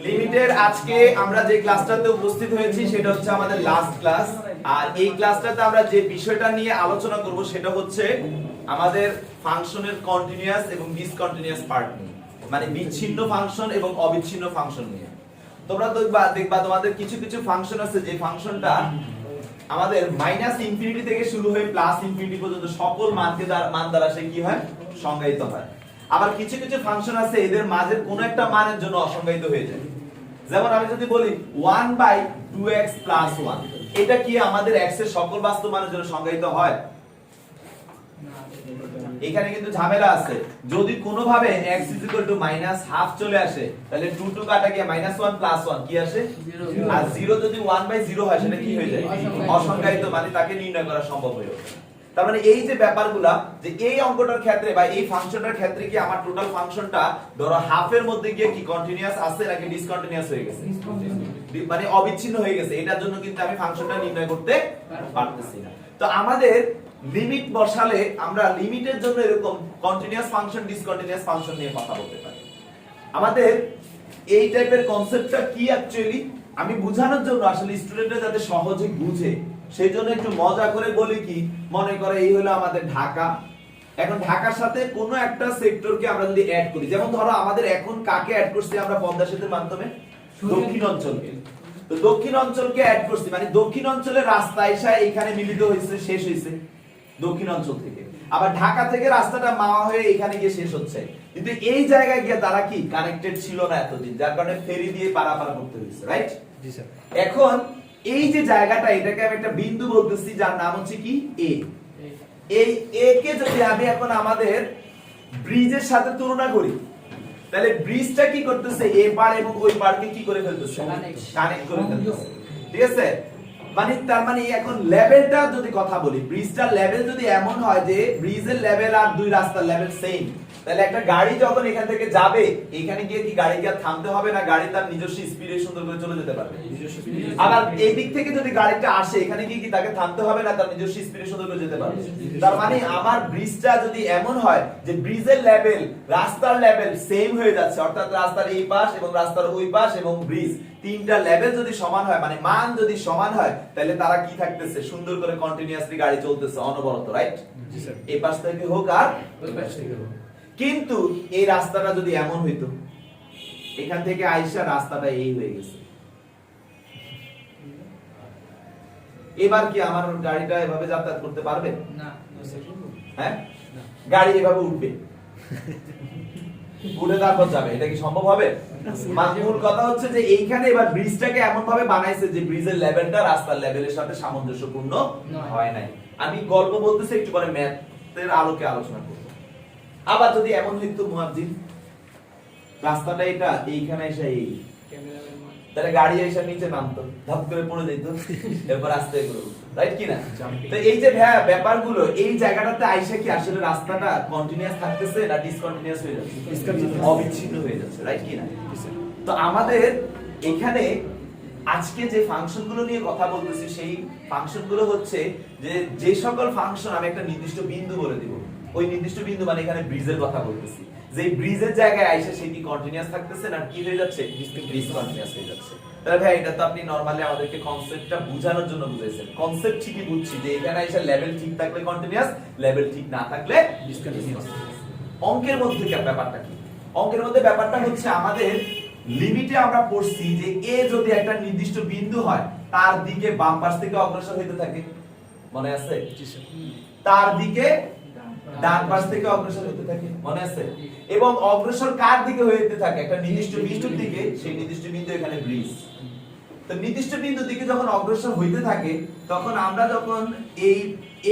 লিমিটের আজকে আমরা যে ক্লাসটাতে উপস্থিত হয়েছি সেটা হচ্ছে আমাদের লাস্ট ক্লাস। আর এই ক্লাসটাতে আমরা যে বিষয়টা নিয়ে আলোচনা করব সেটা হচ্ছে আমাদের ফাংশনের কন্টিনিউয়াস এবং ডিসকন্টিনিউয়াস পার্ট নিয়ে, মানে বিচ্ছিন্ন ফাংশন এবং অবিচ্ছিন্ন ফাংশন নিয়ে। তোমরা দেখবা তোমাদের কিছু কিছু ফাংশন আছে যে ফাংশনটা আমাদের মাইনাস ইনফিনিটি থেকে শুরু হয়ে প্লাস ইনফিনিটি পর্যন্ত সকল মান দ্বারা সে কি হয়, সংজ্ঞায়িত হয়। আবার কিছু কিছু ফাংশন আছে এদের মাঝের কোন একটা মানের জন্য অসংজ্ঞায়িত হয়ে যায়। যেমন আমি যদি বলি 1/2x + 1, এটা কি আমাদের x এর সকল বাস্তব মানের জন্য সংজ্ঞায়িত হয়? এখানে কিন্তু ঝামেলা আছে। যদি কোনোভাবে x -½ চলে আসে তাহলে 2 টু কাটা গিয়ে -1 + 1 কি আসে 0, আর 0 যদি 1/0 হয় সেটা কি হয়ে যায়, অসংজ্ঞায়িত, মানে তাকে নির্ণয় করা সম্ভব হয়ে ওঠে। তার মানে এই যে ব্যাপারগুলা, যে এই অঙ্কটার ক্ষেত্রে বা এই ফাংশনটার ক্ষেত্রে কি আমার টোটাল ফাংশনটা ধরো হাফের মধ্যে গিয়ে কি কন্টিনিউয়াস আছে নাকি ডিসকন্টিনিউয়াস হয়ে গেছে, মানে অবিচ্ছিন্ন হয়ে গেছে, এটার জন্য কিন্তু আমি ফাংশনটা নির্ণয় করতে পারতেছি না। তো আমাদের লিমিট বসালে আমরা লিমিটের জন্য এরকম কন্টিনিউয়াস ফাংশন ডিসকন্টিনিউয়াস ফাংশন নিয়ে কথা বলতে পারি। আমাদের এই টাইপের কনসেপ্টটা কি অ্যাকচুয়ালি আমি বোঝানোর জন্য আসলে স্টুডেন্টরা যাতে সহজে বুঝে সেই জন্য একটু মজা করে বলি কি, মনে করে এই হলো আমাদের ঢাকা। এখন ঢাকার সাথে কোনো একটা সেক্টরকে আমরা যদি অ্যাড করি, যেমন ধরো আমাদের এখন কাকে অ্যাড করছি আমরা পদ্মা সেতুর মাধ্যমে, দক্ষিণ অঞ্চলকে। তো দক্ষিণ অঞ্চলকে অ্যাড করছি মানে দক্ষিণ অঞ্চলের রাস্তা এসে এখানে মিলিত হয়েছে, শেষ হয়েছে দক্ষিণ অঞ্চল থেকে। আবার ঢাকা থেকে রাস্তাটা মাওয়া হয়ে এখানে গিয়ে শেষ হচ্ছে, কিন্তু এই জায়গায় গিয়ে তারা কি কানেক্টেড ছিল না এতদিন, যার কারণে ফেরি দিয়ে পারাপার করতে হয়েছে, রাইট? জি স্যার। এখন এই যে জায়গাটা, এটাকে আমি একটা বিন্দু বলতেছি যার নাম হচ্ছে কি এ। এই এ কে যদি আমি এখন আমাদের ব্রিজের সাথে তুলনা করি তাহলে ব্রিজটা কি করতেছে, এ পার এবং ওই পারকে কি করে ফেলতেছে, কানেক্ট করে ফেলতেছে, ঠিক আছে? মানে তার মানে এখন লেভেলটা যদি কথা বলি, ব্রিজটার লেভেল যদি এমন হয় যে ব্রিজের লেভেল আর দুই রাস্তার লেভেল সেম, তাহলে একটা গাড়ি যখন এখান থেকে যাবে এখানে গিয়ে কি গাড়িকে আর থামতে হবে না, গাড়ি তার নিজস্ব স্পিডে সুন্দর করে চলে যেতে পারবে। আবার এই দিক থেকে যদি গাড়িটা আসে এখানে গিয়ে কি তাকে থামতে হবে না, তার নিজস্ব স্পিডে সুন্দর করে যেতে পারবে। তার মানে আমার ব্রিজটা যদি এমন হয় যে ব্রিজের লেভেল রাস্তার লেভেল সেম হয়ে যাচ্ছে, অর্থাৎ রাস্তার এই পাশ এবং রাস্তার ওই পাশ এবং ব্রিজ তিনটা লেভেল যদি সমান হয়, মানে মান যদি সমান হয়, তাহলে তারা কি থাকতেছে, সুন্দর করে কন্টিনিউয়াসলি গাড়ি চলতেছে অনবরত, রাইট? জি স্যার। এই পাশ থেকে হোক আর ওই পাশ থেকে হোক। কিন্তু এই রাস্তাটা যদি এমন হইতো এখান থেকে আইসা রাস্তাটা এই হয়ে গেছে, এবার কি আমার গাড়িটা এভাবে যাতায়াত করতে পারবে না? হ্যাঁ, গাড়ি এভাবে উঠবে, উঠে তারপর যাবে, এটা কি সম্ভব হবে? মূল কথা হচ্ছে যে এইখানে এবার ব্রিজটাকে এমন ভাবে বানাইছে যে ব্রিজের লেভেলটা রাস্তার লেভেলের সাথে সামঞ্জস্যপূর্ণ হয় নাই। আমি গল্প বলতেছি, একটু পরে ম্যাথের আলোকে আলোচনা করব। আবার যদি এমন হইতো মুয়াজ্জিন রাস্তাটা এটা এইখানে এসে এই, তাহলে গাড়ি এসে নিচে নামতো, ধাপ করে পড়ে যেত, এরপর আস্তে করে, রাইট কি না? তো এই যে ব্যাপারগুলো এই জায়গাটাতে আইসা কি আসলে রাস্তাটা কন্টিনিউয়াস থাকতেছে না ডিসকন্টিনিউয়াস হয়ে যাচ্ছে, অবিচ্ছিন্ন হয়ে যাচ্ছে, রাইট কি না? তো আমাদের এখানে আজকে যে ফাংশনগুলো নিয়ে কথা বলতেছি সেই ফাংশনগুলো হচ্ছে যে সকল ফাংশন আমি একটা নির্দিষ্ট বিন্দু বলে দিব, ওই নির্দিষ্ট বিন্দু মানে এখানে ব্রিজের কথা বলতেছি, যে ব্রিজের জায়গায় আইসা সে কি কন্টিনিউয়াস থাকতেছে না কি হয়ে যাচ্ছে, ডিসকন্টিনিউয়াস হয়ে যাচ্ছে। তাহলে ভাই এটা তো আপনি নরমালি আমাদেরকে কনসেপ্টটা বোঝানোর জন্য বুঝাইছেন, কনসেপ্ট ঠিকই বুঝছি যে এখানে আইসা লেভেল ঠিক থাকলে কন্টিনিউয়াস, লেভেল ঠিক না থাকলে ডিসকন্টিনিউয়াস। অঙ্কের মধ্যে কি ব্যাপারটা কি? অঙ্কের মধ্যে ব্যাপারটা হচ্ছে আমাদের লিমিটে আমরা পড়ছি যে এ যদি একটা নির্দিষ্ট বিন্দু হয় তার দিকে বাম পাশ থেকে অগ্রসর হতে থাকে, মনে আছে? তার দিকে ডান পাশ থেকে অগ্রসর হতে থাকে, মনে আছে? এবং অগ্রসর কার দিকে হতে থাকে, একটা নির্দিষ্ট বিন্দুর দিকে, সেই নির্দিষ্ট বিন্দু এখানে ব্রিজ। তো নির্দিষ্ট বিন্দুর দিকে যখন অগ্রসর হইতে থাকে তখন আমরা যখন এই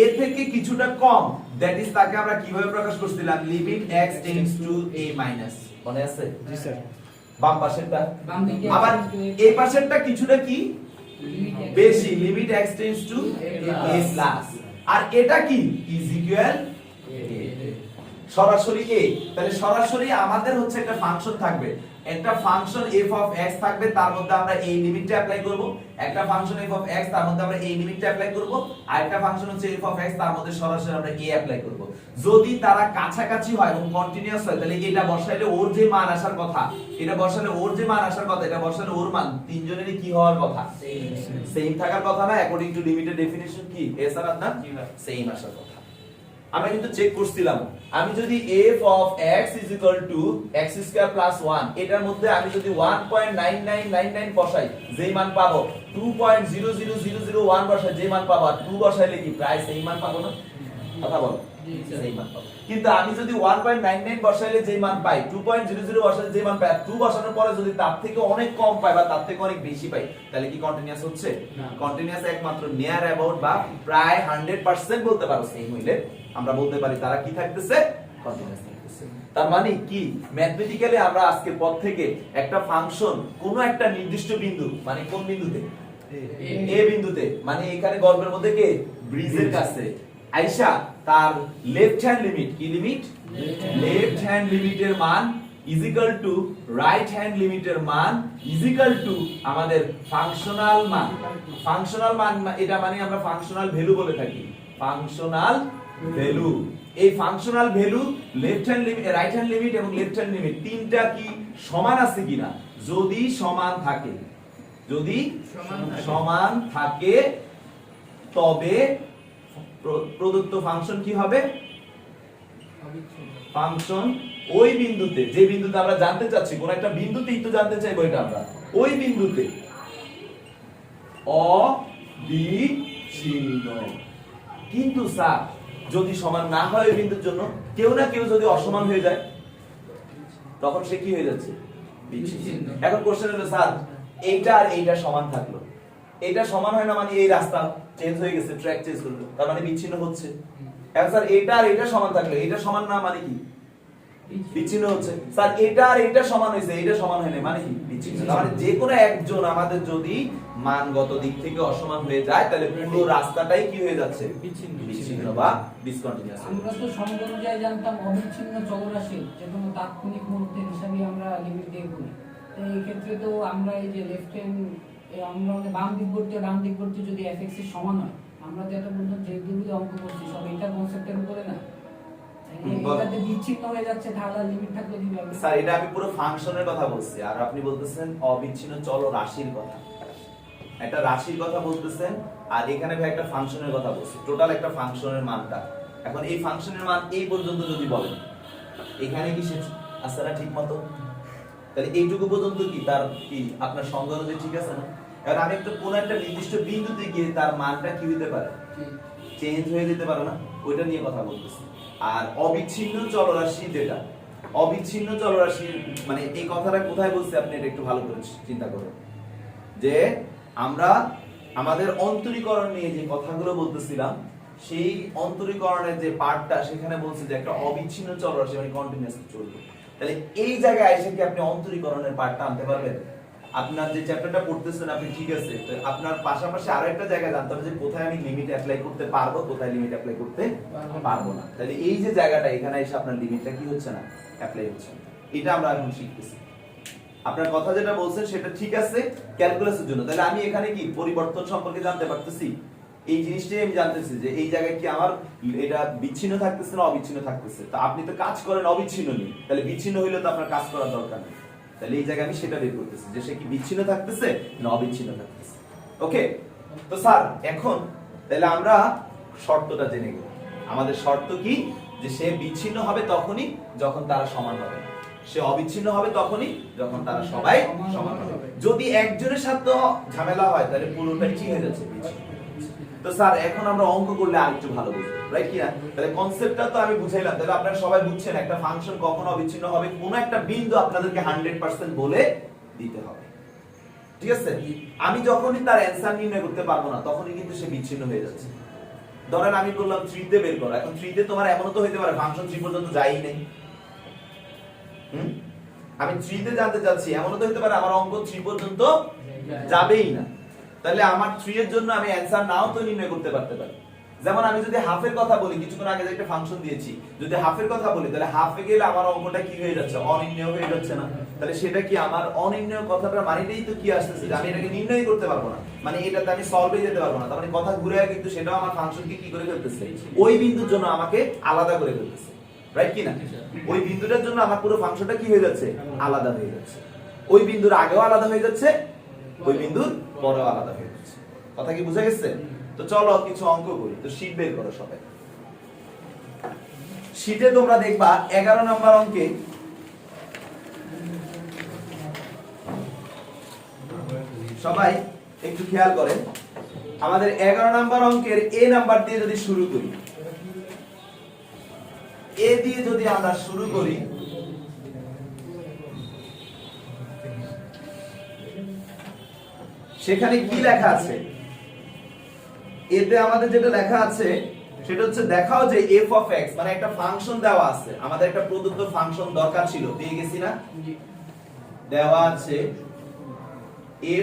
a থেকে কিছুটা কম, দ্যাট ইজ তাকে আমরা কিভাবে প্রকাশ করছিলাম, limit x tends to a minus, মনে আছে? জি স্যার। বাম পাশেরটা, আবার এই পাশেরটা কিছুটা কি বেশি, limit x tends to a plus, আর এটা কি ইজ ইকুয়াল a। সরাসরি a, তাহলে সরাসরি আমাদের হচ্ছে একটা ফাংশন থাকবে, একটা ফাংশন f of x থাকবে, তার মধ্যে আমরা এই লিমিটটা অ্যাপ্লাই করব, একটা ফাংশন f of x তার মধ্যে আমরা এই লিমিটটা অ্যাপ্লাই করব, আর একটা ফাংশন হচ্ছে f of x তার মধ্যে সরাসরি আমরা a অ্যাপ্লাই করব। যদি তারা কাছাকাছি হয় এবং কন্টিনিউয়াস হয় তাহলে এটা বসাইলে ওর যে মান আসার কথা, এটা বসালে ওর যে মান আসার কথা, এটা বসালে ওর মান তিনজনেরই কি হওয়ার কথা, সেম থাকার কথা না? অ্যাকর্ডিং টু লিমিটেড ডেফিনিশন কি s আর আপনার সেম আসার কথা। আমরা কিন্তু চেক করছিলাম, আমি যদি f of x is equal to x square plus 1 এটার মধ্যে আমি যদি 1.9999 বসাই যেই মান পাবো, 2.00001 বসাই যেই মান পাবো, আর 2 বসাইলে কি প্রায় সেই মান পাবো না? কথা বলো, সেই মান পাবো। কিন্তু আমি যদি 1.99 বসাইলে যেই মান পাই, 2.00 বসাইলে যেই মান পাই, 2 বসানোর পরে যদি তার থেকে অনেক কম পাই বা তার থেকে অনেক বেশি পাই, তাহলে কি কন্টিনিউয়াস হচ্ছে? কন্টিনিউয়াস একমাত্র নিয়ার অ্যাবাউট বা প্রায় 100% বলতে পারো সেম হইলে আমরা বলতে পারি তারা কি থাকতেছে, কন্টিনিউয়াস থাকতেছে। তার মানে কি ম্যাথমেটিক্যালি আমরা আজকের পর থেকে একটা ফাংশন কোন একটা নির্দিষ্ট বিন্দু, মানে কোন বিন্দুতে, এ বিন্দুতে, মানে এখানে গল্পের মধ্যে কে ব্রিজের কাছে আইসা তার লেফট হ্যান্ড লিমিট, কি লিমিট, লেফট হ্যান্ড লিমিটের মান is equal to right hand লিমিটের মান ইজ ইকুয়াল টু আমাদের ফাংশনাল মান। ফাংশনাল মান এটা মানে আমরা ফাংশনাল ভ্যালু বলে থাকি, ফাংশনাল ভ্যালু। এই functional value left hand limit, right hand limit এবং লেফট হ্যান্ড লিমিট তিনটা কি সমান আছে কিনা, যদি সমান থাকে, যদি সমান থাকে তবে প্রদত্ত ফাংশন কি হবে, ফাংশন ওই বিন্দুতে, যে বিন্দুতে আমরা জানতে চাচ্ছি, কোন একটা বিন্দুতেই তো জানতে চাইবো এটা আমরা, ওই বিন্দুতে অবিচ্ছিন্ন। কিন্তু স্যার যদি সমান না হয় ওই বিন্দুর জন্য, কেউ না কেউ যদি অসমান হয়ে যায় তখন সে কি হয়ে যাচ্ছে, বিচ্ছিন্ন। এখন কোশ্চেন হলো স্যার এইটা আর এইটা সমান থাকলো, এটা সমান হয় না মানে এই রাস্তা চেঞ্জ হয়ে গেছে, ট্র্যাক চেঞ্জ করলো, তার মানে বিচ্ছিন্ন হচ্ছে। এখন স্যার এটা আর এটা সমান থাকলো, এটা সমান না মানে কি, বিচ্ছিন্ন হচ্ছে। স্যার এটা আর এটা সমান হয়েছে, এটা সমান হয় না মানে কি, বিচ্ছিন্ন। মানে যে কোনো একজন আমাদের যদি মানগত দিক থেকে অসমান হয়ে যায় তাহলে পুরো রাস্তাটাই কি হয়ে যাচ্ছে, বিচ্ছিন্ন বা ডিসকন্টিনিউয়াস। আমরা তো সমাজ অনুযায়ী জানতাম অবিচ্ছিন্ন চলরাশি যে কোনো তাৎক্ষণিক মুহূর্তের হিসাবে আমরা লিমিট দিয়ে করি। তো এই ক্ষেত্রে তো আমরা এই যে লেফট হ্যান্ড আমরা বাম দিকবর্তী ডান দিকবর্তী যদি fx এর সমান হয়, আমরা যেটা বললাম যেগুলো অঙ্ক করছি সব এটা কনসেপ্টের উপরে না, এটাতে বিচ্ছিন্ন হয়ে যাচ্ছে, তাহলে লিমিট থাকলে কিভাবে? স্যার এটা আমি পুরো ফাংশনের কথা বলছি, আর আপনি বলতেছেন অবিচ্ছিন্ন চলরাশির কথা, একটা রাশির কথা বলতেছেন, আর এখানে ভাই একটা ফাংশনের কথা বলছি, টোটাল একটা ফাংশনের মানটা। এখন এই ফাংশনের মান এই পর্যন্ত যদি বলেন, এখানে কি সে আছে না ঠিক মতো, তাহলে এইটুকু পর্যন্ত কি তার কি আপনার সংজ্ঞা অনুযায়ী ঠিক আছে না? এবার আমি একটা কোন একটা নির্দিষ্ট বিন্দুতে গিয়ে তার মানটা কি হতে পারে, চেঞ্জ হয়ে যেতে পারে না, ওইটা নিয়ে কথা বলতেছি। আর অবিচ্ছিন্ন চলরাশি যেটা, অবিচ্ছিন্ন চলরাশি মানে এই কথাটা কোথায় বলছি আপনি এটা একটু ভালো করে চিন্তা করুন, যে আমরা আমাদের অন্তরীকরণ নিয়ে যে কথাগুলো বলতেছিলাম, সেই অন্তরীকরণের যে পার্টটা সেখানে বলছে যে একটা অবিচ্ছিন্ন চলরাশি মানে কন্টিনিউয়াসলি চলবে। তাহলে এই জায়গায় এসে কি আপনি অন্তরীকরণের পার্টটা আনতে পারবেন? আপনার যে চ্যাপ্টারটা পড়তেছেন আপনি ঠিক আছে, তো আপনার পাশাপাশি আরেকটা জায়গা জানতে হবে যে কোথায় আমি লিমিট অ্যাপ্লাই করতে পারবো, কোথায় লিমিট অ্যাপ্লাই করতে পারবো না। তাহলে এই যে জায়গাটা এখানে এসে আপনার লিমিটটা কি হচ্ছে না, অ্যাপ্লাই হচ্ছে না, এটা আমরা এখন শিখতেছি। আপনার কথা যেটা বলছেন সেটা ঠিক আছে ক্যালকুলাসের জন্য, তাহলে আমি এখানে কি পরিবর্তন সম্পর্কে জানতে পারতেছি, এই জিনিসটাই আমি জানতেছি যে এই জায়গায় কি আমার এটা বিচ্ছিন্ন থাকতেছে না অবিচ্ছিন্ন থাকতেছে। তো আপনি তো কাজ করেন অবিচ্ছিন্ন নিয়ে, তাহলে বিচ্ছিন্ন হইলে তো আপনার কাজ করার দরকার নেই, তাহলে এই জায়গায় আমি সেটা বের করতেছি যে সে কি বিচ্ছিন্ন থাকতেছে না অবিচ্ছিন্ন থাকতেছে। ওকে, তো স্যার এখন তাহলে আমরা শর্তটা জেনে গেলাম, আমাদের শর্ত কি, যে সে বিচ্ছিন্ন হবে তখনই যখন তারা সমান হবে, সে অবিচ্ছিন্ন হবে তখনই যখন তারা সবাই সমান হবে। যদি একজনের সাথে ঝামেলা হয় তাহলে পুরোটাই কি হয়ে যাচ্ছে, বিচ্ছিন্ন। তো স্যার এখন আমরা অঙ্ক করলে আরেকটু ভালো বুঝবো, রাইট কি না? তাহলে কনসেপ্টটা তো আমি বুঝাইলাম, তাহলে আপনারা সবাই বুঝছেন একটা ফাংশন কখন অবিচ্ছিন্ন হবে, কোন একটা বিন্দু আপনাদেরকে 100% বলে দিতে হবে, ঠিক আছে? আমি যখনই তার অ্যানসার নির্ণয় করতে পারবো না তখনই কিন্তু সে বিচ্ছিন্ন হয়ে যাচ্ছে। ধরেন আমি বললাম 3 তে বের করো, এখন 3 তে তোমার এমনও তো হতে পারে ফাংশন 3 পর্যন্ত যায়ই নাই, আমি 3 তে জানতে চাচ্ছি, এমনও তো হতে পারে আমার অঙ্ক 3 পর্যন্ত যাবেই না, তাহলে আমার 3 এর জন্য আমি অ্যানসার নাও তো নির্ণয় করতে পারতে পারি। যেমন আমি যদি হাফের কথা বলি, কিছুক্ষণ আগে যে একটা ফাংশন দিয়েছি, যদি হাফের কথা বলি তাহলে হাফে গেলে আমার অঙ্কটা কি হয়ে যাচ্ছে, অনির্ণয় হয়ে যাচ্ছে না? তাহলে সেটা কি আমার অনির্ণয় কথাটার মানেটাই তো কি আসতেছে যে আমি এটাকে নির্ণয় করতে পারবো না, মানে এটাতে আমি সলভে যেতে পারবো না। তার মানে কথা ঘুরে কিন্তু সেটাও আমার ফাংশনকে কি করে ফেলতেছে, ওই বিন্দুর জন্য আমাকে আলাদা করে ফেলতেছে, রাইট কি না? ওই বিন্দুটার জন্য আমার পুরো ফাংশনটা কি হয়ে যাচ্ছে, আলাদা হয়ে যাচ্ছে। ওই বিন্দুর আগেও আলাদা হয়ে যাচ্ছে, ওই বিন্দুর পরেও আলাদা হয়ে যাচ্ছে। কথা কি বুঝা গেছে? তো চলো কিছু অঙ্ক করি। তো শীট বের করো সবাই। শীটে তোমরা দেখবা 11 নম্বর অঙ্কে সবাই একটু খেয়াল করেন, আমাদের 11 নম্বর অঙ্কের এ নাম্বার দিয়ে যদি শুরু করি, এ দিয়ে যদি আমরা শুরু করি, সেখানে কি লেখা আছে? এতে আমাদের যেটা লেখা আছে সেটা হচ্ছে দেখাও যে f of x, মানে একটা ফাংশন দেওয়া আছে, আমাদের একটা প্রদত্ত ফাংশন দরকার ছিল, পেয়ে গেছি না? দেওয়া আছে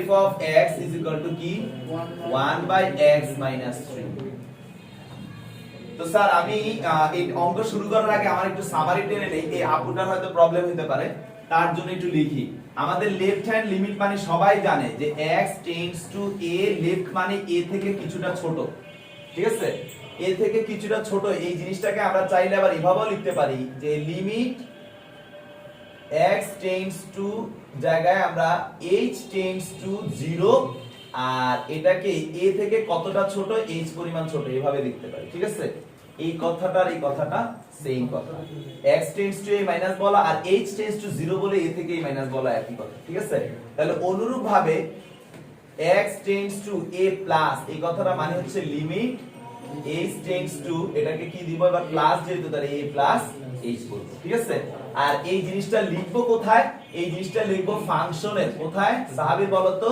f of x is equal to কি 1 by x minus 3। তো স্যার আমি এই অঙ্ক শুরু করার আগে আমার একটু সামারি টেনে নেই, এই আপুটার হয়তো প্রবলেম হতে পারে, তার জন্য একটু লিখি। আমাদের লেফট হ্যান্ড লিমিট মানে সবাই জানে যে x tends to a, left মানে a থেকে কিছুটা ছোট, ঠিক আছে? a থেকে কিছুটা ছোট, এই জিনিসটাকে আমরা চাইলে আবার এভাবেও লিখতে পারি যে লিমিট x টেন্ডস টু জায়গায় আমরা h টেন্ডস টু 0, আর এটাকে a থেকে কতটা ছোট, h পরিমাণ ছোট, এভাবে লিখতে পারি, ঠিক আছে? এই কথাটার এই কথাটা সেম কথা, x tends to a minus বলা আর h টেন্ডস টু 0 বলে a থেকে a মাইনাস বলা একই কথা, ঠিক আছে? তাহলে অনুরূপ ভাবে x tends to a plus, এই কথাটা মানে হচ্ছে লিমিট h টেন্ডস টু, এটাকে কি দিব এবার প্লাস, যেহেতু তাহলে a প্লাস h বলবো, ঠিক আছে? আর এই জিনিসটা লিখবো কোথায়? এই জিনিসটা লিখবো ফাংশনের কোথায়? সাহাবী বলো তো,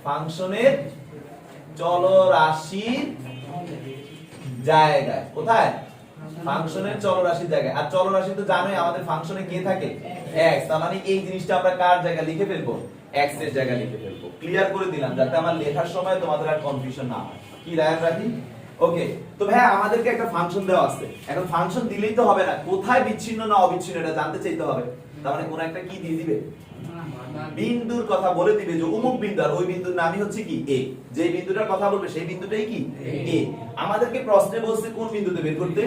ফাংশনের চলরাশির জায়গায়। কোথায়? ফাংশনের চলরাশির জায়গায়। আর চলরাশি তো জানোই আমাদের ফাংশনে কে থাকে, x, তার মানে এই জিনিসটা আমরা কার জায়গায় লিখে ফেলবো, x এর জায়গায় লিখে ফেলবো। ক্লিয়ার করে দিলাম যাতে আমার লেখার সময় তোমাদের আর কনফিউশন না হয়। কি রায়ন রাখি? ওকে। তো ভাই আমাদেরকে একটা ফাংশন দেওয়া আছে, এখন ফাংশন দিলেই তো হবে না, কোথায় বিচ্ছিন্ন না অবিচ্ছিন্ন এটা জানতে চাইতে হবে। তার মানে কোন একটা কি দিয়ে দিবে, বিন্দুর কথা বলে দিবে যে অমুক বিন্দু, আর ওই বিন্দুর নামই হচ্ছে কি a, যে বিন্দুটার কথা বলবে সেই বিন্দুটাই কি a। আমাদেরকে প্রশ্নে বলছে কোন বিন্দুতে বের করতে,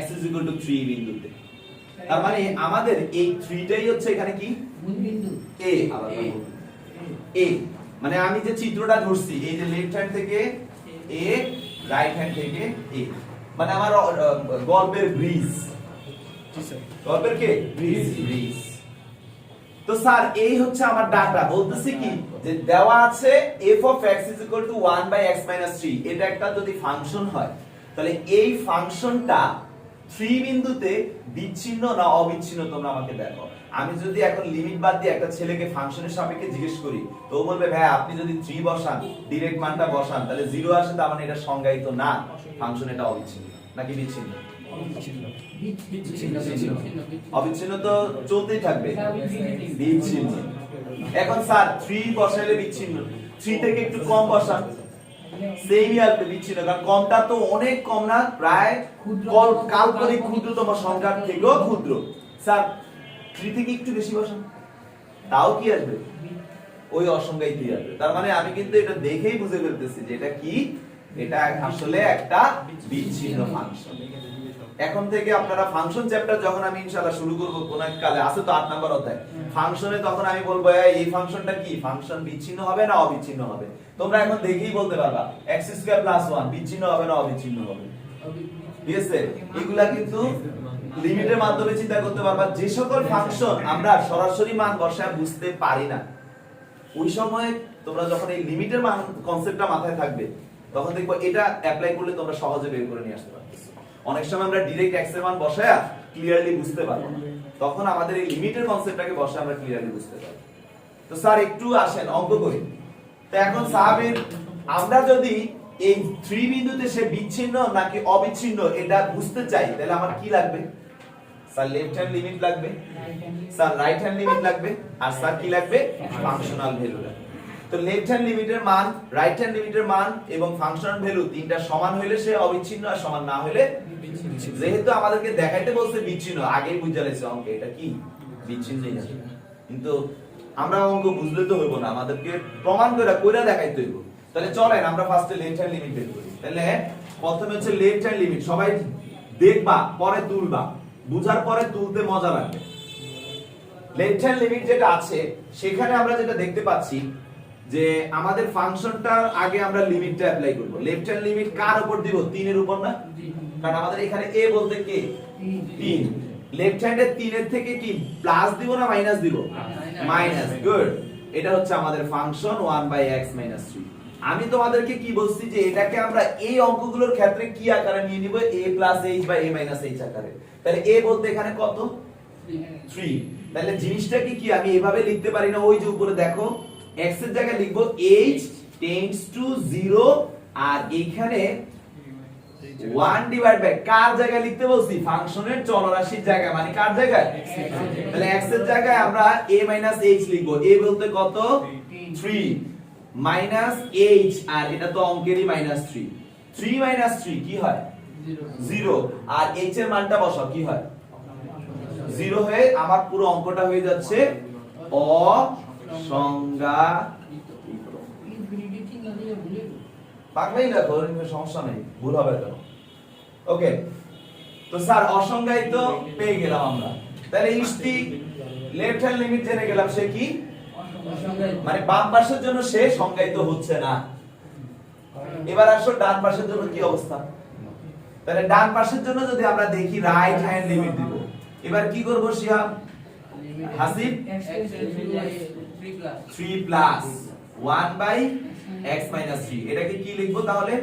x is equal to 3 বিন্দুতে। তার মানে আমাদের এই 3 টাই হচ্ছে এখানে কি মূল বিন্দু a, আবার a, মানে আমি যে চিত্রটা ধরছি, এই যে লেফট হ্যান্ড থেকে a, রাইট হ্যান্ড থেকে a, মানে আমার গল্পের ব্রিজ, গল্পের কে ব্রিজ। তো স্যার এই হচ্ছে আমার ডাটা, বলতেছি কি যে দেওয়া আছে f of x is equal to 1 by x minus 3, এটা একটা যদি ফাংশন হয় তাহলে এই ফাংশনটা 3 বিন্দুতে বিচ্ছিন্ন না অবিচ্ছিন্ন তোমরা আমাকে দেখো। আমি যদি এখন লিমিট বাদ দিয়ে একটা ছেলেকে ফাংশনের সাপেক্ষে জিজ্ঞেস করি, তো ও বলবে ভাই আপনি যদি 3 বসান, ডাইরেক্ট মানটা বসান, তাহলে 0 আসে, তার মানে এটা সংজ্ঞায়িত না, ফাংশন এটা অবিচ্ছিন্ন নাকি বিচ্ছিন্ন? অবিচ্ছিন্ন তো চলতেই থাকবে, বিচ্ছিন্ন। এখন স্যার 3 বসাইলে বিচ্ছিন্ন, 3 থেকে একটু কম বসান, সেমই আসবে বিচ্ছিন্ন, কারণ কমটা তো অনেক কম না, প্রায় কাল্পনিক ক্ষুদ্রতম সংখ্যার থেকেও ক্ষুদ্র। স্যার 3 থেকে একটু বেশি বসান, তাও কি আসবে, ওই অসংজ্ঞায়িতই আসবে। তার মানে আমি কিন্তু এটা দেখেই বুঝে ফেলতেছি যে এটা কি, এটা আসলে একটা বিচ্ছিন্ন ফাংশন। এখন থেকে আপনারা ফাংশন চ্যাপ্টার যখন আমি ইনশাআল্লাহ শুরু করব কোন এক কালে, আছে তো 8 নাম্বার অধ্যায় ফাংশনে, তখন আমি বলবো এই ফাংশনটা কি, ফাংশন বিচ্ছিন্ন হবে না অবিচ্ছিন্ন হবে? তোমরা এখন দেখেই বলতে পারবা x² + 1 বিচ্ছিন্ন হবে না অবিচ্ছিন্ন হবে, ঠিক আছে? এগুলা কিন্তু লিমিটের মাধ্যমে চিন্তা করতে পারবা। যে সকল ফাংশন আমরা সরাসরি মান বসায় বুঝতে পারি না, ওই সময় তোমরা যখন এই লিমিটের মান কনসেপ্টটা মাথায় থাকবে, তখন দেখবো এটা অ্যাপ্লাই করলে তোমরা সহজে বের করে নিয়ে আসতে পারবে। অনেক সময় আমরা ডাইরেক্ট x এর মান বসায়া ক্লিয়ারলি বুঝতে পারবো না, তখন আমাদের এই লিমিটের কনসেপ্টটাকে বসায় আমরা ক্লিয়ারলি বুঝতে পারবো। তো স্যার একটু আসেন অঙ্ক করি। তো এখন সাহাবীর আমরা যদি এই 3 বিন্দুতে সে বিচ্ছিন্ন নাকি অবিচ্ছিন্ন এটা বুঝতে চাই, তাহলে আমার কি লাগবে? স্যার লেফট হ্যান্ড লিমিট লাগবে, স্যার রাইট হ্যান্ড লিমিট লাগবে, আর স্যার কি লাগবে? ফাংশনাল ভ্যালু লাগবে। তো লেফট হ্যান্ড লিমিটের মান, রাইট হ্যান্ড লিমিটের মান এবং ফাংশনাল ভ্যালু তিনটা সমান হইলে সে অবিচ্ছিন্ন, আর সমান না হইলে যেহেতু আমাদেরকে দেখাইতে বলছে বিচ্ছিন্ন, আগেই বুঝা লেছে অঙ্কে এটা কি বিচ্ছিন্নই না। কিন্তু আমরা অঙ্ক বুঝলে তো হইব না, আমাদেরকে প্রমাণ করে কইরা দেখাইতে হইব। তাহলে চলেন আমরা ফার্স্টে লেফট হ্যান্ড লিমিট বের করি। তাহলে প্রথমে হচ্ছে লেফট হ্যান্ড লিমিট, সবাই দেখবা পরে তুলবা, বুঝার পরে তুলতে মজা লাগবে। লেফট হ্যান্ড লিমিট যেটা আছে সেখানে আমরা যেটা দেখতে পাচ্ছি যে আমাদের ফাংশনটার আগে আমরা লিমিটটা অ্যাপ্লাই করব। লেফট হ্যান্ড লিমিট কার উপর দিব? 3 এর উপর না? কারণ আমাদের এখানে a বলতে কে 3। লেফট হ্যান্ডে 3 এর থেকে কি প্লাস দিব না মাইনাস দিব? মাইনাস। গুড। এটা হচ্ছে আমাদের ফাংশন 1/x - 3। আমি তোমাদেরকে কি বলছি যে এটাকে আমরা এই অঙ্কগুলোর ক্ষেত্রে কি আকারে নিয়ে নিব? a + h বা a - h আকারে। তাহলে a বলতে এখানে কত? 3। তাহলে জিনিসটা কি আমি এভাবে লিখতে পারি না? ওই যে উপরে দেখো x এর জায়গায় লিখব h টেন্ডস টু 0, আর এইখানে 1 ডিভাইড বাই কার জায়গায় লিখতে বলছি? ফাংশনের চলরাশির জায়গায়, মানে কার জায়গায়? তাহলে x এর জায়গায় আমরা a - h লিখব। a বলতে কত? 3 মাইনাস h, আর এটা তো অঙ্কেরই -3। 3 - 3 কি হয়? 0। আর h এর মানটা বসাও, কি হয়? 0 হয়ে আমার পুরো অঙ্কটা হয়ে যাচ্ছে অসংজ্ঞায়িত। পাগলাই দেখো, সমস্যা নেই, ভুল হবে কেন? ওকে, তো স্যার অসংজ্ঞায়িত পেয়ে গেলাম আমরা। তাহলে ইষ্টি লেফট হ্যান্ড লিমিট জেনে গেলাম, সে কি মানে বাম পাশের জন্য সে সংজ্ঞায়িত হচ্ছে না। এবার আসো ডান পাশের জন্য কি অবস্থা? তাহলে ডান পাশের জন্য যদি আমরা দেখি রাইট হ্যান্ড লিমিট দিব। এবার কি করব শিহাব? Hasib 3 plus 1/x - 3। এটাকে কি লিখব তাহলে?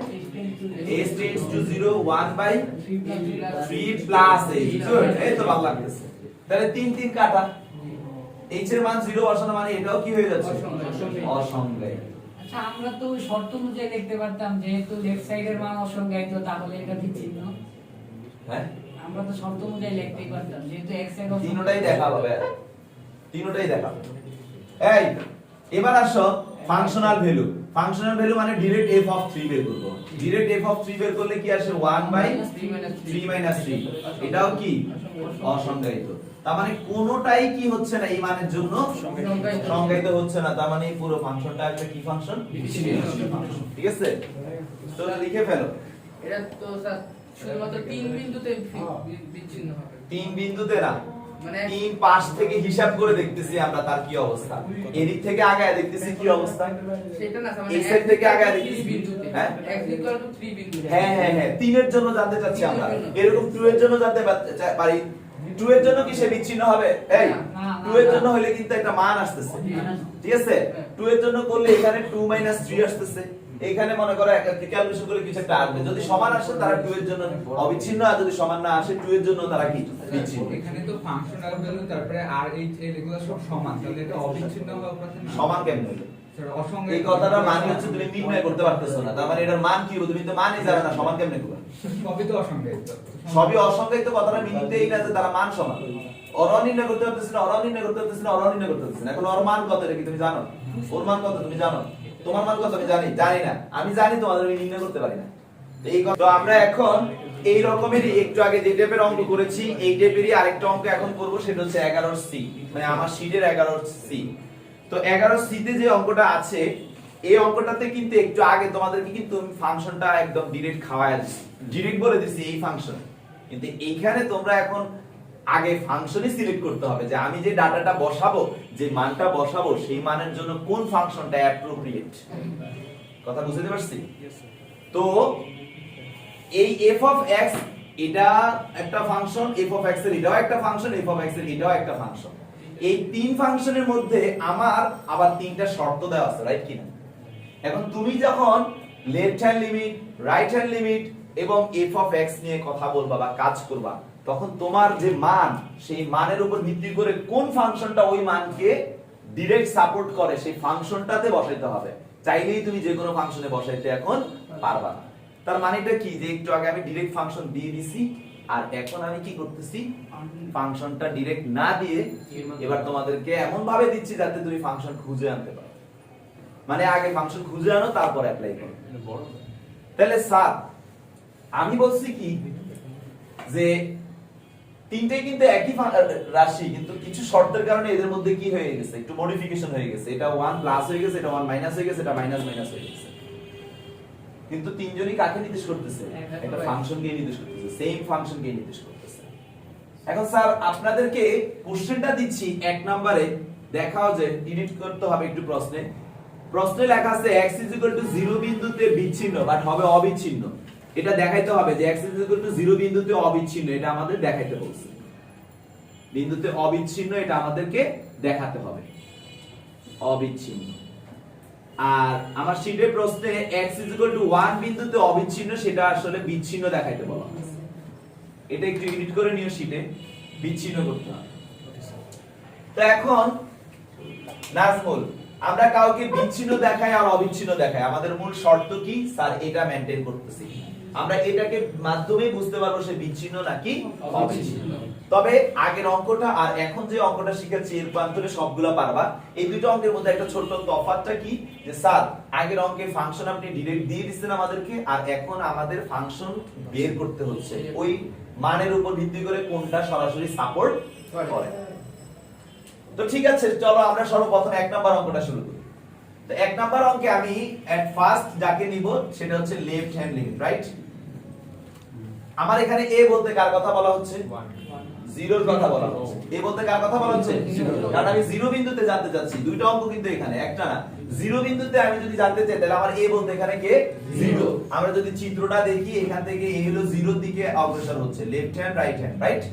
h tends to 0 1/3 plus h। Good, এই তো ভালো লাগতেছে। তাহলে 3 3 কাটা, h এর মান 0 বসানো মানে এটাও কি হয়ে যাচ্ছে? অসংজ্ঞায়িত। আচ্ছা, আমরা তো শর্ত অনুযায়ী লিখতে পারতাম যেহেতু লেফট সাইডের মান অসংজ্ঞায়িত, তাহলে এটা বিচ্ছিন্ন। হ্যাঁ, আমরা তো শর্ত অনুযায়ী লিখতেই পারতাম যেহেতু x এর তিনটাই দেখা হবে, তিনটাই দেখা হবে। এই এবার আসো ফাংশনাল ভ্যালু। ফাংশনাল ভ্যালু মানে ডিরেক্ট f অফ 3 বের করব। ডিরেক্ট f অফ 3 বের করলে কি আসে? 1/3 - 3। এটাও কি অসংজ্ঞায়িত। তার মানে কোনোটাই কি হচ্ছে না এই মানের জন্য সংজ্ঞায়িত হচ্ছে না। তার মানে এই পুরো ফাংশনটা একটা কি ফাংশন? ঠিক আছে, তো লিখে ফেলো। এটা তো স্যার শুধুমাত্র 3 বিন্দুতে বিচ্ছিন্ন হবে। 3 বিন্দুতে না, মানে 3 পাশ থেকে হিসাব করে দেখতেছি আমরা তার কি অবস্থা। এদিক থেকে আগায় দেখতেছি কি অবস্থা। সেটা না, মানে এই সাইড থেকে আগায় দেখতেছি বিন্দুতে। হ্যাঁ x = 3 বিন্দুতে। হ্যাঁ হ্যাঁ হ্যাঁ, 3 এর জন্য জানতে চাচ্ছি আমরা। এরকম 2 এর জন্য জানতে পারি। 2 এর জন্য কি সে বিচ্ছিন্ন হবে? এই 2 এর জন্য হলে কিন্তু একটা মান আসতেছে, ঠিক আছে? 2 এর জন্য করলে এখানে 2 - 3 আসতেছে। এখানে মনে করো ক্যালকুলেশন করে কিছু একটা আসবে। যদি সমান আসে তারা 2 এর জন্য অবিচ্ছিন্ন, আর যদি সমান না আসে 2 এর জন্য তারা কি বিচ্ছিন্ন। এখানে তো ফাংশনাল ভ্যালু তারপরে আর এইচ এর এগুলো সব সমান, তাহলে এটা অবিচ্ছিন্ন হওয়ার কথা না। সমান কেমনে হলো? স্যার অসংজ্ঞায়িত এই কথাটা মানে হচ্ছে তুমি নির্ণয় করতে পারতেছো না। তার মানে এটার মান কি হবে? তুমি তো মানই জানো না, সমান কেমনে করবে? সবই তো অসংজ্ঞায়িত। সবই অসংজ্ঞায়িত কথাটা মিনিটেই না যে তারা মান সমান। ওরাও নির্ণয় করতে পারতেছ না, ওরাও নির্ণয় করতে পারতেছ না, ওরাও নির্ণয় করতে পারতেছ না। এখন ওর মান কত এটা কি তুমি জানো? ওর মান কত তুমি জানো? তোমার মান কত আমি জানি? জানি না। আমি জানি তোমাদের আমি নির্ণয় করতে পারি না। তো আমরা এখন এই রকমেরই একটু আগে যে টাইপের অঙ্ক করেছি এই টাইপেরই আরেকটা অঙ্ক এখন করব, সেটা হচ্ছে 11C, মানে আমার শীটের 11C। তো 11C তে যে অঙ্কটা আছে এই অঙ্কটাতে কিন্তু একটু আগে তোমাদেরকে কিন্তু ফাংশনটা একদম ডিরেক্ট খাওয়ায় দিছি, ডিরেক্ট বলে দিছি এই ফাংশন। কিন্তু এইখানে তোমরা এখন আগে ফাংশনই সিলেক্ট করতে হবে যে আমি যে ডাটাটা বসাবো, যে মানটা বসাবো সেই মানের জন্য কোন ফাংশনটা অ্যাপ্রোপ্রিয়েট। কথা বুঝতে পারছি? তো এই f অফ x এটা একটা ফাংশন, f অফ x এর এটাও একটা ফাংশন, f অফ x এর এটাও একটা ফাংশন। এই তিন ফাংশনের মধ্যে আমার আবার তিনটা শর্ত দেওয়া আছে, রাইট কিনা? এখন তুমি যখন left hand limit, right hand limit এবং f অফ x নিয়ে কথা বলবা বা কাজ করবা, তখন তোমার যে মান সেই মানের উপর ভিত্তি করে কোন ফাংশনটা ওই মানকে ডাইরেক্ট সাপোর্ট করে সেই ফাংশনটাতে বসাইতে হবে। চাইলেই তুমি যে কোনো ফাংশনে বসাইতে এখন পারবা না। তার মানেটা কি যে একটু আগে আমি ডাইরেক্ট ফাংশন দিয়ে দিছি, আর এখন আমি কি করতেছি ফাংশনটা ডাইরেক্ট না দিয়ে এবার তোমাদেরকে এমন ভাবে দিচ্ছি যাতে তুমি ফাংশন খুঁজে আনতে পারো। মানে আগে ফাংশন খুঁজে আনো তারপর অ্যাপ্লাই করো। তাহলে স্যার আমি বলছি কি যে তিনটেই কিন্তু একই রাশি, কিন্তু কিছু শর্তের কারণে এদের মধ্যে কি হয়ে গেছে, একটু মডিফিকেশন হয়ে গেছে। এটা 1 প্লাস হয়ে গেছে, এটা 1 মাইনাস হয়ে গেছে, এটা মাইনাস মাইনাস হয়ে গেছে। কিন্তু তিনজনই কাকে নির্দেশ করতেছে? একটা ফাংশনকে নির্দেশ করতেছে, সেম ফাংশনকে নির্দেশ করতেছে। এখন স্যার আপনাদেরকে কোশ্চেনটা দিচ্ছি 1 নম্বরে, দেখাও যে এডিট করতে হবে একটু প্রশ্নে। প্রশ্নে লেখা আছে x 0 বিন্দুতে বিচ্ছিন্ন বাট হবে অবিচ্ছিন্ন। এটা দেখাইতে হবে যে x 0 বিন্দুতে অবিচ্ছিন্ন, এটা আমাদের দেখাইতে বলছে। বিন্দুতে অবিচ্ছিন্ন এটা আমাদেরকে দেখাতে হবে অবিচ্ছিন্ন। আর আমার শীটের প্রশ্নে x 1 বিন্দুতে অবিচ্ছিন্ন, সেটা আসলে বিচ্ছিন্ন দেখাইতে বলা হয়েছে। এটা একটু এডিট করে নিও শীটে, বিচ্ছিন্ন করতে হবে। তো এখন নাজমুল, আমরা কাউকে বিচ্ছিন্ন দেখাই আর অবিচ্ছিন্ন দেখাই, আমাদের মূল শর্ত কি স্যার? এটা মেইনটেইন করতেছি। আমরা এটাকে মাধ্যমে বুঝতে পারবো সে বিচ্ছিন্ন নাকি অবিচ্ছিন্ন। তবে আগের অঙ্কটা আর এখন যে অঙ্কটা শিখেছি এর প্রান্তরে সবগুলা পারবা। এই দুটো অঙ্কের মধ্যে একটা ছোট তফাৎটা কি, যে স্যার আগের অঙ্কে ফাংশন আপনি ডিরেক্ট দিয়ে দিচ্ছেন আমাদেরকে, আর এখন আমাদের ফাংশন বের করতে হচ্ছে ওই মানের উপর ভিত্তি করে কোনটা সরাসরি সাপোর্ট করে। তো ঠিক আছে, চলো আমরা সর্বপ্রথম 1 নাম্বার অঙ্কটা শুরু করি। তো 1 নাম্বার অঙ্কে আমি এট ফার্স্ট যাকে নিব সেটা হচ্ছে লেফট হ্যান্ড লিমিট, রাইট? আমার এখানে a বলতে কার কথা বলা হচ্ছে? 0 এর কথা বলা হচ্ছে। a বলতে কার কথা বলা হচ্ছে? কারণ আমি 0 বিন্দুতে জানতে চাচ্ছি। দুইটা অঙ্ক কিন্তু এখানে, একটা না। 0 বিন্দুতে আমি যদি জানতে চাই তাহলে আমার a বলতে এখানে কে? 0। আমরা যদি চিত্রটা দেখি এখান থেকে a হলো 0 এর দিকে অগ্রসর হচ্ছে, left hand right hand, right?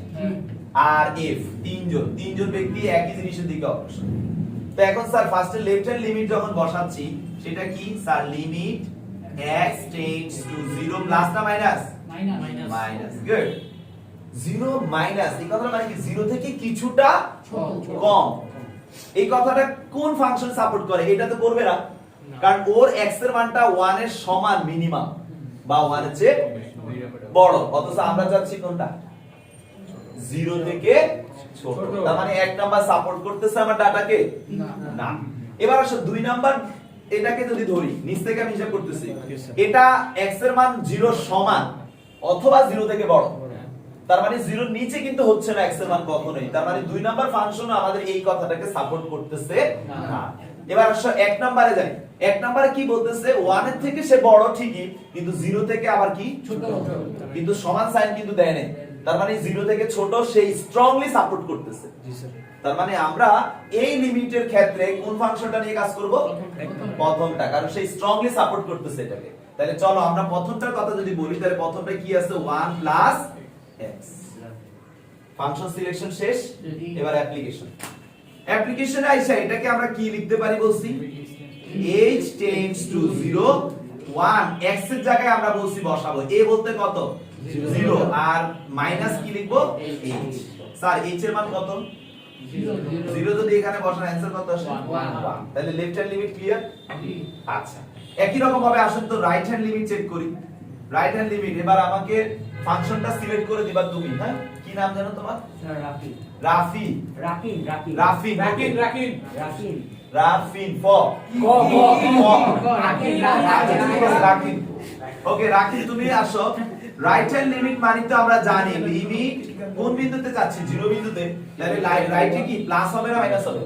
আর f তিনজন ব্যক্তি একই জিনিসের দিকে অগ্রসর। তো এখন স্যার ফার্স্টে লেফট হ্যান্ড লিমিট যখন বসাচ্ছি সেটা কি sir? Limit x tends to 0 plus না মাইনাস? মাইনাস। গুড। 0 মাইনাস এই কথাটা মানে কি? 0 থেকে কিছুটা কম। এই কথাটা কোন ফাংশন সাপোর্ট করে? এটা তো করবে না, কারণ ওর x এর মানটা 1 এর সমান মিনিমাম বা 1 এর চেয়ে বড়। অথচ আমরা চাচ্ছি কোনটা? 0 থেকে ছোট। তার মানে 1 নাম্বার সাপোর্ট করতেছে আমার ডাটাকে না। এবার আসো 2 নাম্বার, এটাকে যদি ধরি নিচ থেকে আমি হিসাব করতেছি, এটা x এর মান 0 সমান অথবা 0 থেকে বড়। তার মানে 0 এর নিচে কিন্তু হচ্ছে না x এর মান কখনোই। তার মানে 2 নাম্বার ফাংশন আমাদের এই কথাটাকে সাপোর্ট করতেছে না। এবার আসো 1 নম্বরে যাই। 1 নম্বরে কি বলতেছে? 1 এর থেকে সে বড় ঠিকই, কিন্তু 0 থেকে আবার কি ছোট, কিন্তু সমান সাইন কিন্তু দেয় না। তার মানে 0 থেকে ছোট সে স্ট্রংলি সাপোর্ট করতেছে। তার মানে আমরা এই লিমিটের ক্ষেত্রে কোন ফাংশনটা নিয়ে কাজ করব? প্রথমটা, কারণ সে স্ট্রংলি সাপোর্ট করতেছে এটাকে। তাহলে চলো আমরা প্রথমটার কথা যদি বলি, তাহলে প্রথমটা কি আছে? 1 প্লাস x। ফাংশন সিলেকশন শেষ, এবার অ্যাপ্লিকেশনে আইসা এটাকে আমরা কি লিখতে পারি বলছি? h টেন্ডস টু 0 1 x এর জায়গায় আমরা বলছি বসাবো a বলতে কত? 0 আর মাইনাস কি লিখবো? h। স্যার h এর মান কত? 0 যদি এখানে বসান অ্যানসার কত আসে? 1। তাহলে লেফট হ্যান্ড লিমিট ক্লিয়ার? আচ্ছা, একই রকম ভাবে আসুন তো রাইট হ্যান্ড লিমিট চেক করি। রাইট হ্যান্ড লিমিট, এবার আমাকে ফাংশনটা সিলেক্ট করে দিবা তুমি, হ্যাঁ? কি নাম জানো তোমার? স্যার রাফি। রাফি। রাকিন রাকিন রাফিন রাকিন রাকিন রাকিন রাফিন ফ ক রাকিন রাকিন। ওকে রাকিন, তুমি আসো। রাইট হ্যান্ড লিমিট মানে তো আমরা জানি লিমিট কোন বিন্দুতে যাচ্ছে? 0 বিন্দুতে। তাহলে রাইটে কি প্লাস হবে না মাইনাস হবে?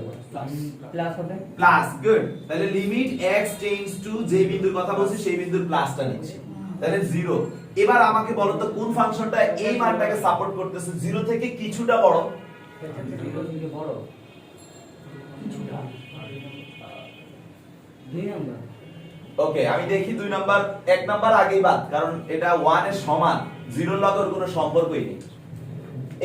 প্লাস হবে। প্লাস। গুড। তাহলে লিমিট x টেন্ডস টু যে বিন্দুর কথা বলছি সেই বিন্দুর প্লাসটা নিচ্ছি, তাহলে 0। এবার আমাকে বলো তো কোন ফাংশনটা এই মানটাকে সাপোর্ট করতেছে? 0 থেকে কিছুটা বড়। 0 থেকে বড় কিছুটা 2 নাম্বার। ওকে, আমি দেখি 2 নাম্বার। 1 নাম্বার আগেই বাদ, কারণ এটা 1 এর সমান, 0 এর লগের কোনো সম্পর্কই নেই।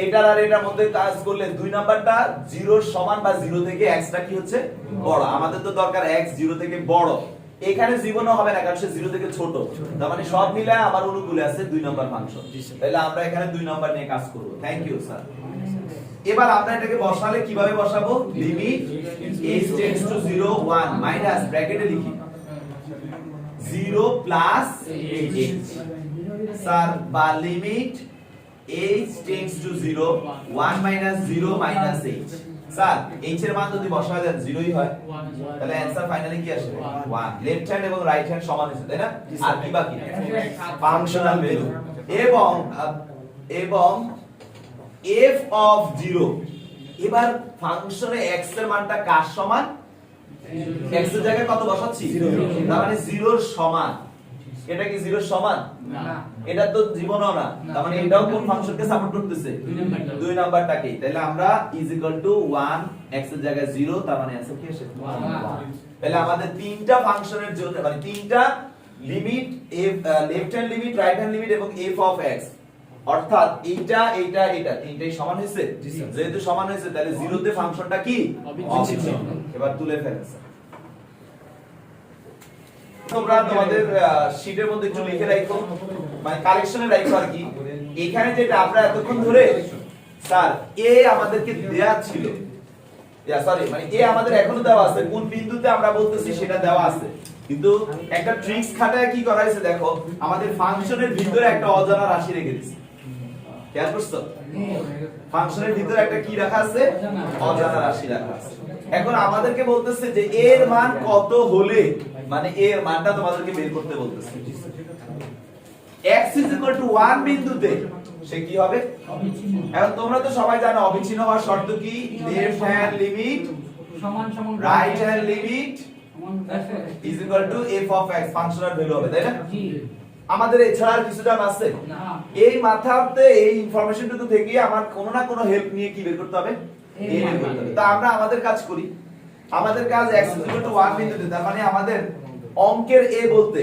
এটার আর এটার মধ্যে কাজ করলে 2 নাম্বারটা 0 এর সমান বা 0 থেকে x টা কি হচ্ছে? বড়। আমাদের তো দরকার x 0 থেকে বড়। এখানে জীবনও হবে না, কারণ সে 0 থেকে ছোট। তার মানে সব মিলে আমার অনুকূলে আছে 2 নাম্বার ফাংশন। তাহলে আমরা এখানে 2 নাম্বার নিয়ে কাজ করব। Thank you sir. এবার আমরা এটাকে বসালে কিভাবে বসাবো? Limit h tends to 0 1 minus ব্র্যাকেটে লিখি 0 প্লাস h স্যার, বা limit h tends to 0 1 minus 0 minus h। Sir h এর মান যদি বসায় দেন 0ই হয়, তাহলে অ্যানসার ফাইনালি কি আসবে 1। লেফট হ্যান্ড এবং রাইট হ্যান্ড সমান হয়েছে, তাই না? আর কি বাকি? ফাংশনাল ভ্যালু এবং f অফ 0। এবার ফাংশনে x এর মানটা কার সমান? x এর জায়গায় কত বসাচ্ছি? তার মানে 0 এর সমান। এটা কি 0 এর সমান? না। এটা তো জীবনও না। তার মানে এটাও কোন ফাংশনকে সাপোর্ট করতেছে? 2 নাম্বারটাকে। তাহলে আমরা ইজ ইকুয়াল টু 1, x এর জায়গায় 0, তার মানে অ্যানসার কি আসে? 1। তাহলে আমাদের তিনটা ফাংশনের জন্য মানে তিনটা limit, left hand limit, right hand limit এবং f অফ x, অর্থাৎ এইটা তিনটাই সমান হয়েছে। যেহেতু সমান হয়েছে তাহলে 0 তে ফাংশনটা কি? অবিচ্ছিন্ন। এবার তুলে ফেলেছে। তোমরা তোমাদের শীটের মধ্যে একটু লিখে রাখো, মানে কালেকশনে রাখো আর কি। এখানে যেটা আমরা এতক্ষণ ধরে স্যার এ আমাদেরকে দেয়া ছিল, মানে এ আমাদের এখনো দেওয়া আছে, কোন বিন্দুতে আমরা বলতেছি সেটা দেওয়া আছে, কিন্তু একটা ট্রিক্স খাটায় কি করা হয়েছে দেখো, আমাদের ফাংশনের ভিতরে একটা অজানা রাশি রেখে দিয়েছে। খেয়াল করছো? ফাংশনের ভিতরে একটা কি রাখা আছে? অজানা রাশি রাখা আছে। এখন আমাদেরকে বলতেছে যে এর মান কত হলে, মানে এর মানটা তোমাদেরকে বের করতে বলতেছে। x = 1 বিন্দুতে সে কি হবে? অবিচ্ছিন্ন। এখন তোমরা তো সবাই জানো অবিচ্ছিন্ন হওয়ার শর্ত কি? লেফট হ্যান্ড লিমিট সমান সমান রাইট হ্যান্ড লিমিট সমান is equal to f of x, functional value হবে, তাই না? জি আমাদের এছাড়া আর কিছু জানা আছে? না এই মাথাতে এই ইনফরমেশনটুকু থেকে আমার কোনো না কোনো হেল্প নিয়ে কি বের করতে হবে? এই এ বের করতে হবে। তা আমরা আমাদের কাজ করি। আমাদের কাজ x = 1 বিন্দুতে, তার মানে আমাদের অঙ্কের a বলতে,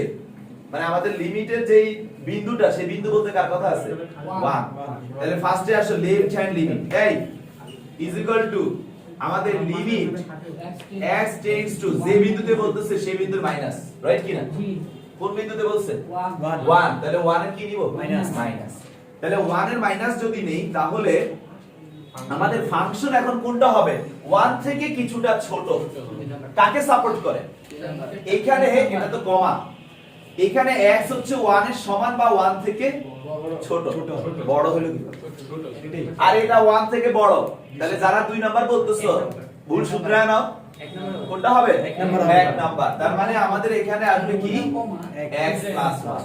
মানে আমাদের লিমিটের যেই বিন্দুটা সেই বিন্দু বলতে কার কথা আছে? 1। তাহলে ফার্স্টে আসো লেফট হ্যান্ড লিমিট, এই ইজ ইকুয়াল টু আমাদের লিমিট x টেন্ডস টু, যে বিন্দুতে বলতেছে সেই বিন্দুর মাইনাস, রাইট কি না? জি কোন বিন্দুতে বলছে? 1 1। তাহলে 1 এর কি নিব? মাইনাস। তাহলে 1 এর মাইনাস যদি নেই তাহলে আমাদের ফাংশন এখন কোনটা হবে? 1 থেকে কিছুটা ছোট। কাকে সাপোর্ট করে? এইখানে এটা তো কমা, এখানে x হচ্ছে 1 এর সমান বা 1 থেকে ছোট। বড় হলো কি? আর এটা 1 থেকে বড়। তাহলে যারা 2 নাম্বার বলতেছো ভুল শুধরায় নাও। কোনটা হবে? 1 নাম্বার। তার মানে আমাদের এখানে আসবে কি? x + 1।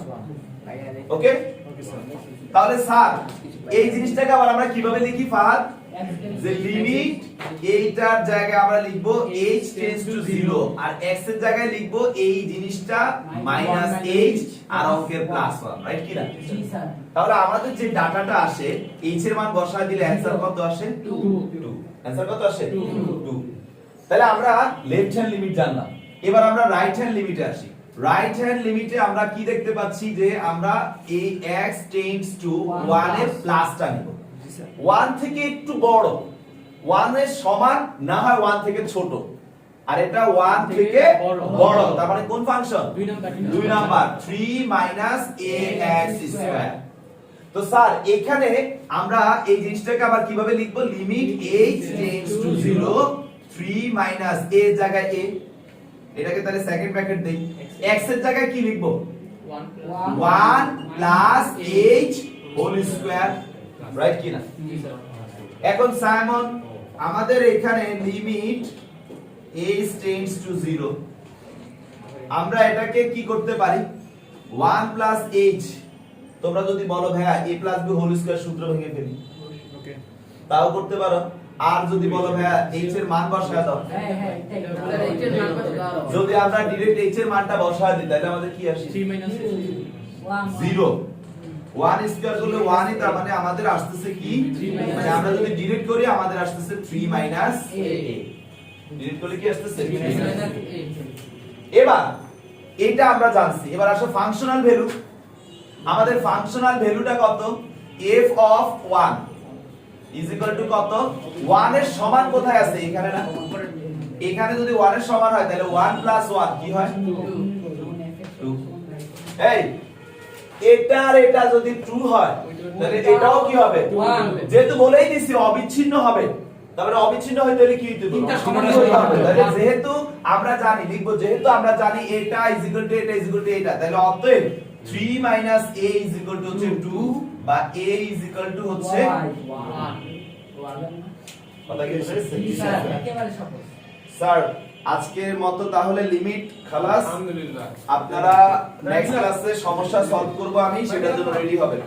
ওকে? তাহলে স্যার এই জিনিসটাকে আবার আমরা কিভাবে লিখি ফাহাদ? যে লিমিট এইটার জায়গায় আমরা লিখবো h টেন্ডস টু 0 আর x এর জায়গায় লিখবো এই জিনিসটা -h আর অঙ্কের +1, রাইট কি না? জি স্যার তাহলে আমাদের যে ডাটাটা আসে h এর মান বসায় দিলে অ্যানসার কত আসে? 2। অ্যানসার কত আসে? 2। তাহলে আমরা লেফট হ্যান্ড লিমিট জানলাম। এবার আমরা রাইট হ্যান্ড লিমিটে আসি। রাইট হ্যান্ড লিমিটে আমরা কি দেখতে পাচ্ছি যে আমরা এই x টেন্ডস টু 1 এর প্লাসটা নিব। 1 থেকে একটু বড়, 1 এর সমান না হয় 1 থেকে ছোট, আর এটা 1 থেকে বড়, তার মানে কোন ফাংশন? 2 number 3 - ax²। তো স্যার এখানে আমরা এই জিনিসটাকে আবার কিভাবে লিখবো? Limit h tends to 0 3 - a এর জায়গায় a, এটাকে তাহলে সেকেন্ড ব্র্যাকেট দেই। x এর জায়গায় কি লিখবো? 1 + h হোল স্কয়ার, রাইট কি না? এখন সাইমন আমাদের এখানে লিমিট h টেন্ডস টু 0, আমরা এটাকে কি করতে পারি? 1 + h, তোমরা যদি বলো ভাইয়া a + b হোল স্কয়ার সূত্র ভেঙে ফেলি, ওকে তাও করতে পারো। আর যদি বলো ভাইয়া h এর মান বসায় দাও, হ্যাঁ হ্যাঁ তাহলে এইটার মান কত দাও? যদি আমরা ডাইরেক্ট h এর মানটা বসায় দিই তাহলে আমাদের কি আসে? 0। 1 স্কয়ার করলে 1 ই, তার মানে আমাদের আসতেছে কি? মানে আমরা যদি ডিলিট করি আমাদের আসতেছে 3 - a। ডিলিট করলে কি আসতেছে? 3 - a। এবার এটা আমরা জানছি। এবার আসো ফাংশনাল ভ্যালু। আমাদের ফাংশনাল ভ্যালুটা কত? f of 1 is equal to কত? 1 এর সমান কোথায় আছে? এখানে না? এখানে যদি 1 এর সমান হয় তাহলে 1 + 1 কি হয়? 2। এই এটা আর এটা যদি ট্রু হয় তাহলে এটাও কি হবে? 1। যেহেতু বলেই দিছি অবিচ্ছিন্ন হবে, তারপরে অবিচ্ছিন্ন হইতে হলে কি হইতে হবে? তিনটা সমান হইতে হবে। হইতে হবে। তাহলে যেহেতু আমরা জানি, লিখবো যেহেতু আমরা জানি এটা ইজ ইকুয়াল টু এটা ইজ ইকুয়াল টু এটা, তাহলে অতএব 3 - a ইজ ইকুয়াল টু হচ্ছে 2 বা a ইজ ইকুয়াল টু হচ্ছে 1 কথা কি বুঝেছেন? জি স্যার, একেবারে সহজ। স্যার আজকের মতো তাহলে লিমিট খালাস। আলহামদুলিল্লাহ। আপনারা নেক্সট ক্লাসে সমস্যা সলভ করব আমি, সেটার জন্য রেডি হবেন।